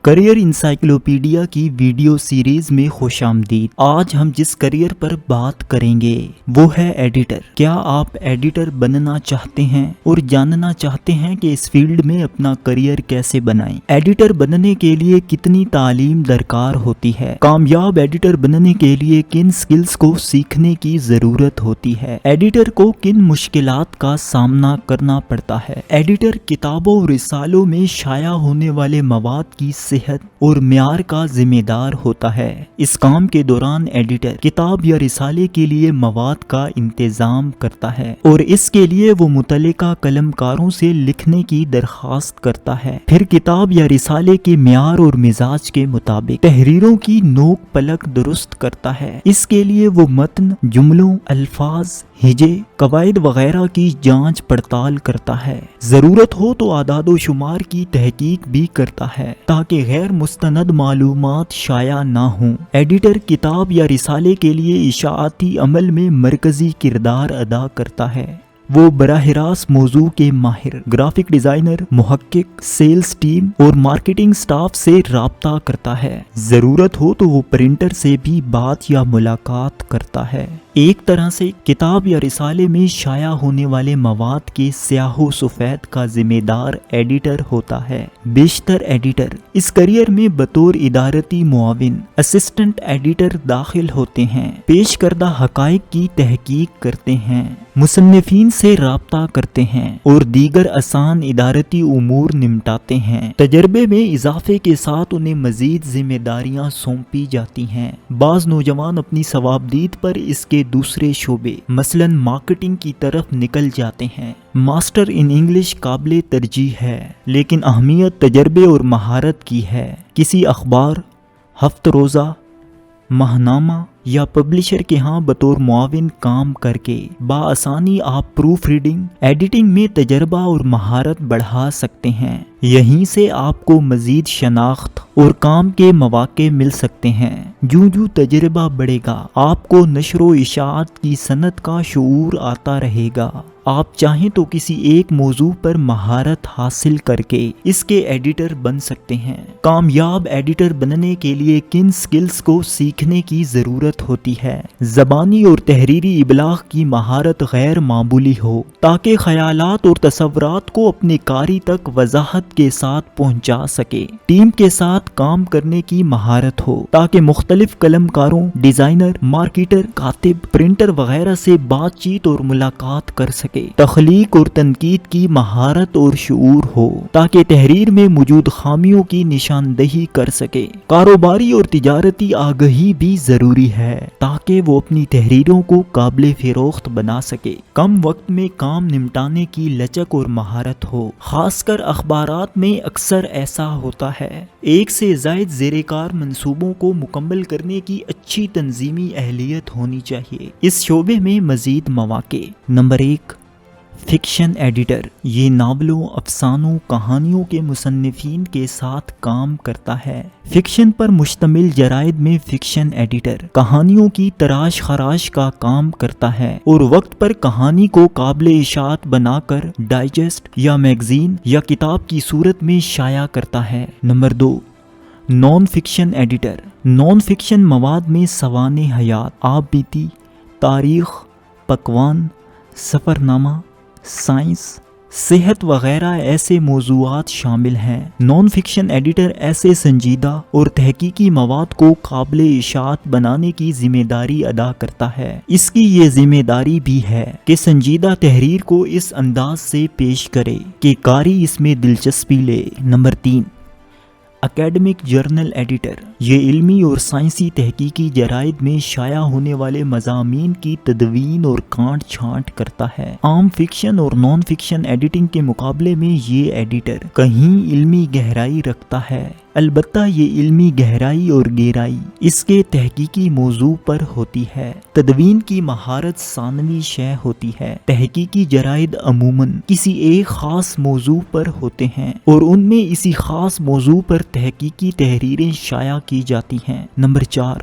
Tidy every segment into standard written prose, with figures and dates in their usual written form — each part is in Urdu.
کریئر انسائکلوپیڈیا کی ویڈیو سیریز میں خوش آمدید۔ آج ہم جس کریئر پر بات کریں گے وہ ہے ایڈیٹر۔ کیا آپ ایڈیٹر بننا چاہتے ہیں اور جاننا چاہتے ہیں کہ اس فیلڈ میں اپنا کریئر کیسے بنائیں؟ ایڈیٹر بننے کے لیے کتنی تعلیم درکار ہوتی ہے؟ کامیاب ایڈیٹر بننے کے لیے کن سکلز کو سیکھنے کی ضرورت ہوتی ہے؟ ایڈیٹر کو کن مشکلات کا سامنا کرنا پڑتا ہے؟ ایڈیٹر کتابوں اور رسالوں میں شائع ہونے والے مواد کی صحت اور معیار کا ذمہ دار ہوتا ہے۔ اس کام کے دوران ایڈیٹر کتاب یا رسالے کے لیے مواد کا انتظام کرتا ہے اور اس کے لیے وہ متعلقہ قلم کاروں سے لکھنے کی درخواست کرتا ہے، پھر کتاب یا رسالے کے معیار اور مزاج کے مطابق تحریروں کی نوک پلک درست کرتا ہے۔ اس کے لیے وہ متن، جملوں، الفاظ، ہجے، قواعد وغیرہ کی جانچ پڑتال کرتا ہے۔ ضرورت ہو تو اعداد و شمار کی تحقیق بھی کرتا ہے تاکہ غیر مستند معلومات شائع نہ ہوں۔ ایڈیٹر کتاب یا رسالے کے لیے اشاعتی عمل میں مرکزی کردار ادا کرتا ہے۔ وہ براہ راست موضوع کے ماہر، گرافک ڈیزائنر، محقق، سیلز ٹیم اور مارکیٹنگ سٹاف سے رابطہ کرتا ہے۔ ضرورت ہو تو وہ پرنٹر سے بھی بات یا ملاقات کرتا ہے۔ ایک طرح سے کتاب یا رسالے میں شائع ہونے والے مواد کے سیاہ و سفید کا ذمہ دار ایڈیٹر ہوتا ہے۔ بیشتر ایڈیٹر اس کریئر میں بطور ادارتی معاون، اسسٹنٹ ایڈیٹر داخل ہوتے ہیں، پیش کردہ حقائق کی تحقیق کرتے ہیں، مصنفین سے رابطہ کرتے ہیں اور دیگر آسان ادارتی امور نمٹاتے ہیں۔ تجربے میں اضافے کے ساتھ انہیں مزید ذمہ داریاں سونپی جاتی ہیں۔ بعض نوجوان اپنی صوابدید پر اس کے دوسرے شعبے مثلاً مارکیٹنگ کی طرف نکل جاتے ہیں۔ ماسٹر ان انگلش قابل ترجیح ہے، لیکن اہمیت تجربے اور مہارت کی ہے۔ کسی اخبار، ہفتہ روزہ، ماہنامہ یا پبلشر کے ہاں بطور معاون کام کر کے بآسانی آپ پروف ریڈنگ، ایڈیٹنگ میں تجربہ اور مہارت بڑھا سکتے ہیں۔ یہیں سے آپ کو مزید شناخت اور کام کے مواقع مل سکتے ہیں۔ جو تجربہ بڑھے گا، آپ کو نشر و اشاعت کی صنعت کا شعور آتا رہے گا۔ آپ چاہیں تو کسی ایک موضوع پر مہارت حاصل کر کے اس کے ایڈیٹر بن سکتے ہیں۔ کامیاب ایڈیٹر بننے کے لیے کن سکلز کو سیکھنے کی ضرورت ہوتی ہے؟ زبانی اور تحریری ابلاغ کی مہارت غیر معمولی ہو تاکہ خیالات اور تصورات کو اپنے قاری تک وضاحت کے ساتھ پہنچا سکے۔ ٹیم کے ساتھ کام کرنے کی مہارت ہو تاکہ مختلف قلم کاروں، ڈیزائنر، مارکیٹر، کاتب، پرنٹر وغیرہ سے بات چیت اور ملاقات کر سکے۔ تخلیق اور تنقید کی مہارت اور شعور ہو تاکہ تحریر میں موجود خامیوں کی نشاندہی کر سکے۔ کاروباری اور تجارتی آگہی بھی ضروری ہے تاکہ وہ اپنی تحریروں کو قابل فروخت بنا سکے۔ کم وقت میں کام نمٹانے کی لچک اور مہارت ہو، خاص کر اخبارات میں اکثر ایسا ہوتا ہے۔ ایک سے زائد زیر کار منصوبوں کو مکمل کرنے کی اچھی تنظیمی اہلیت ہونی چاہیے۔ اس شعبے میں مزید مواقع۔ Number 1، fiction editor. یہ ناولوں، افسانوں، کہانیوں کے مصنفین کے ساتھ کام کرتا ہے۔ فکشن پر مشتمل جرائد میں فکشن ایڈیٹر کہانیوں کی تراش خراش کا کام کرتا ہے اور وقت پر کہانی کو قابل اشاعت بنا کر ڈائجسٹ یا میگزین یا کتاب کی صورت میں شائع کرتا ہے۔ Number 2، non fiction editor. Non fiction مواد میں سوانح حیات، آپ بیتی، تاریخ، پکوان، سفر نامہ، سائنس، صحت وغیرہ ایسے موضوعات شامل ہیں۔ نان فکشن ایڈیٹر ایسے سنجیدہ اور تحقیقی مواد کو قابل اشاعت بنانے کی ذمہ داری ادا کرتا ہے۔ اس کی یہ ذمہ داری بھی ہے کہ سنجیدہ تحریر کو اس انداز سے پیش کرے کہ قاری اس میں دلچسپی لے۔ نمبر 3، اکیڈمک جرنل ایڈیٹر۔ یہ علمی اور سائنسی تحقیقی جرائد میں شائع ہونے والے مضامین کی تدوین اور کانٹ چھانٹ کرتا ہے۔ عام فکشن اور نان فکشن ایڈیٹنگ کے مقابلے میں یہ ایڈیٹر کہیں علمی گہرائی رکھتا ہے، البتہ یہ علمی گہرائی اور گہرائی اس کے تحقیقی موضوع پر ہوتی ہے۔ تدوین کی مہارت ثانوی شے ہوتی ہے۔ تحقیقی جرائد عموماً کسی ایک خاص موضوع پر ہوتے ہیں اور ان میں اسی خاص موضوع پر تحقیقی تحریریں شائع کی جاتی ہیں۔ نمبر 4،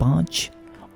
5,